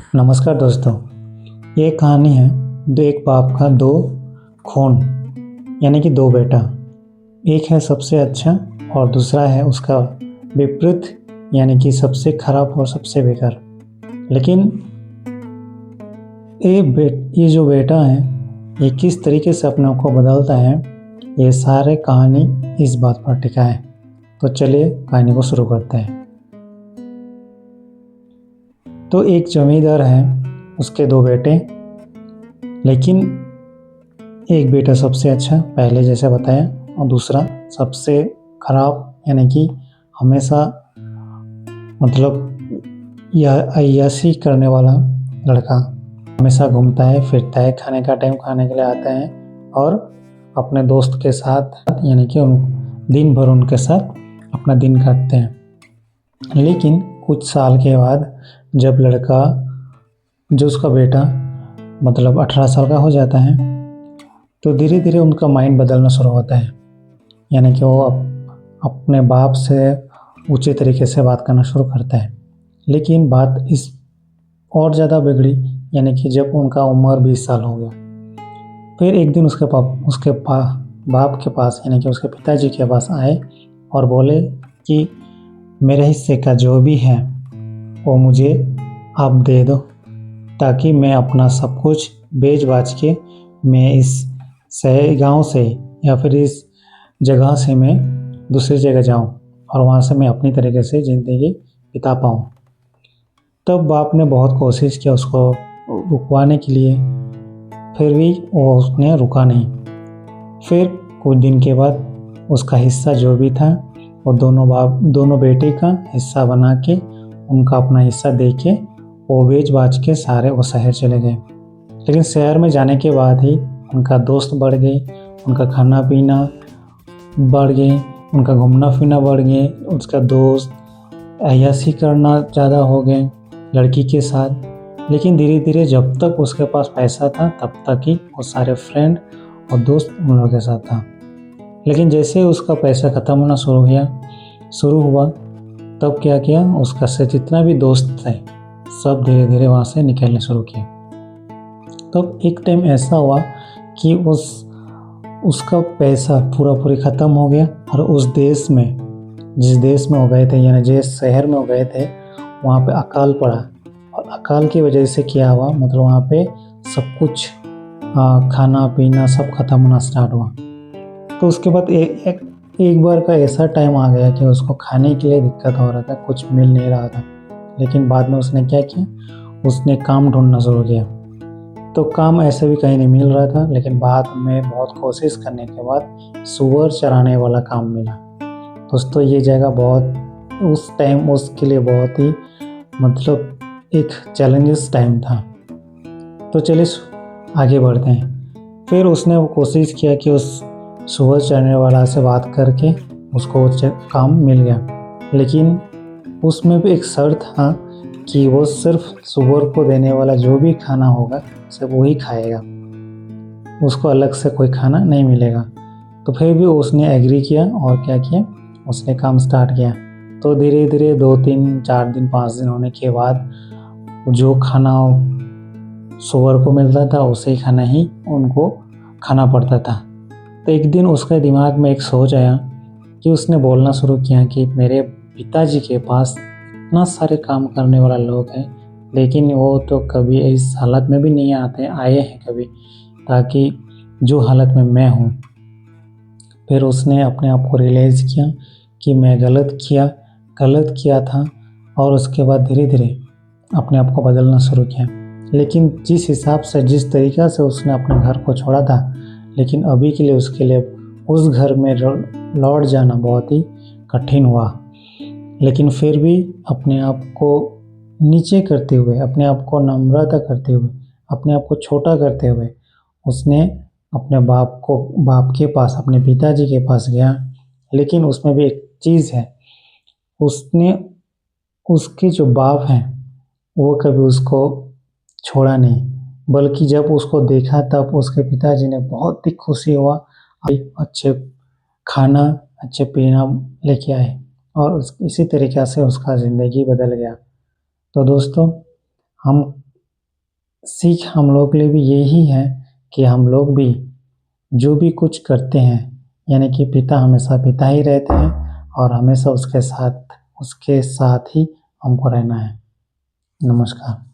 नमस्कार दोस्तों। ये कहानी है एक बाप का दो खून यानी कि दो बेटा। एक है सबसे अच्छा और दूसरा है उसका विपरीत यानी कि सबसे खराब और सबसे बेकार। लेकिन ये जो बेटा है ये किस तरीके से अपने आप को बदलता है, ये सारे कहानी इस बात पर टिका है। तो चलिए कहानी को शुरू करते हैं। तो एक जमींदार है, उसके दो बेटे, लेकिन एक बेटा सबसे अच्छा पहले जैसे बताया और दूसरा सबसे खराब यानी कि हमेशा या अय्याशी करने वाला लड़का। हमेशा घूमता है फिरता है, खाने का टाइम खाने के लिए आता है और अपने दोस्त के साथ यानी कि दिन भर उनके साथ अपना दिन काटते हैं। लेकिन कुछ साल के बाद जब लड़का जो उसका बेटा 18 साल का हो जाता है तो धीरे धीरे उनका माइंड बदलना शुरू होता है, यानी कि वो अपने बाप से ऊंचे तरीके से बात करना शुरू करता है। लेकिन बात इस और ज़्यादा बिगड़ी, यानी कि जब उनका उम्र 20 साल हो गया। फिर एक दिन उसके बाप के पास यानी कि उसके पिताजी के पास आए और बोले कि मेरे हिस्से का जो भी है वो मुझे आप दे दो, ताकि मैं अपना सब कुछ बेच बाच के मैं इस गांव से या फिर इस जगह से मैं दूसरी जगह जाऊं और वहां से मैं अपनी तरीके से ज़िंदगी बिता पाऊं। तब बाप ने बहुत कोशिश किया उसको रुकवाने के लिए, फिर भी उसने रुका नहीं। फिर कुछ दिन के बाद उसका हिस्सा जो भी था वो दोनों बेटे का हिस्सा बना के उनका अपना हिस्सा दे के वो बेच बाच के सारे वो शहर चले गए। लेकिन शहर में जाने के बाद ही उनका दोस्त बढ़ गए, उनका खाना पीना बढ़ गए, उनका घूमना फिरना बढ़ गए, उसका दोस्त अय्याशी करना ज़्यादा हो गए लड़की के साथ। लेकिन धीरे धीरे जब तक उसके पास पैसा था तब तक ही वो सारे फ्रेंड और दोस्त उन लोगों के साथ था। लेकिन जैसे उसका पैसा ख़त्म होना शुरू हुआ तब क्या किया, उसका से जितना भी दोस्त थे सब धीरे धीरे वहाँ से निकलने शुरू किए। तब एक टाइम ऐसा हुआ कि उसका पैसा पूरी ख़त्म हो गया और उस देश में जिस देश में हो गए थे यानी जिस शहर में हो गए थे वहाँ पे अकाल पड़ा। और अकाल की वजह से क्या हुआ, वहाँ पे सब कुछ खाना पीना सब खत्म होना स्टार्ट हुआ। तो उसके बाद एक बार का ऐसा टाइम आ गया कि उसको खाने के लिए दिक्कत हो रहा था, कुछ मिल नहीं रहा था। लेकिन बाद में उसने क्या किया, उसने काम ढूंढना शुरू किया। तो काम ऐसे भी कहीं नहीं मिल रहा था, लेकिन बाद में बहुत कोशिश करने के बाद सूअर चराने वाला काम मिला। दोस्तों ये जगह बहुत उस टाइम उसके लिए बहुत ही एक चैलेंजेस टाइम था। तो चलिए आगे बढ़ते हैं। फिर उसने वो कोशिश किया कि उस सूअर चराने वाला से बात करके उसको काम मिल गया। लेकिन उसमें भी एक शर्त था कि वो सिर्फ सूअर को देने वाला जो भी खाना होगा सिर्फ वही खाएगा, उसको अलग से कोई खाना नहीं मिलेगा। तो फिर भी उसने एग्री किया और क्या किया, उसने काम स्टार्ट किया। तो धीरे धीरे 2-3 4 दिन 5 दिन होने के बाद जो खाना सूअर को मिलता था उसे खाना ही उनको खाना पड़ता था। तो एक दिन उसके दिमाग में एक सोच आया कि उसने बोलना शुरू किया कि मेरे पिताजी के पास इतना सारे काम करने वाला लोग हैं, लेकिन वो तो कभी इस हालत में भी नहीं आए हैं कभी, ताकि जो हालत में मैं हूँ। फिर उसने अपने आप को रियलाइज़ किया कि मैं गलत किया था और उसके बाद धीरे धीरे अपने आप को बदलना शुरू किया। लेकिन जिस हिसाब से जिस तरीक़ा से उसने अपने घर को छोड़ा था, लेकिन अभी के लिए उसके लिए उस घर में लौट जाना बहुत ही कठिन हुआ। लेकिन फिर भी अपने आप को नीचे करते हुए, अपने आप को नम्रता करते हुए, अपने आप को छोटा करते हुए उसने अपने बाप के पास, अपने पिताजी के पास गया। लेकिन उसमें भी एक चीज़ है, उसके जो बाप हैं वो कभी उसको छोड़ा नहीं, बल्कि जब उसको देखा तब उसके पिताजी ने बहुत ही खुशी हुआ, अच्छे खाना अच्छे पीना लेके आए और इसी तरीक़े से उसका ज़िंदगी बदल गया। तो दोस्तों हम सीख हम लोग के लिए भी यही है कि हम लोग भी जो भी कुछ करते हैं, यानी कि पिता हमेशा पिता ही रहते हैं और हमेशा उसके साथ ही हमको रहना है। नमस्कार।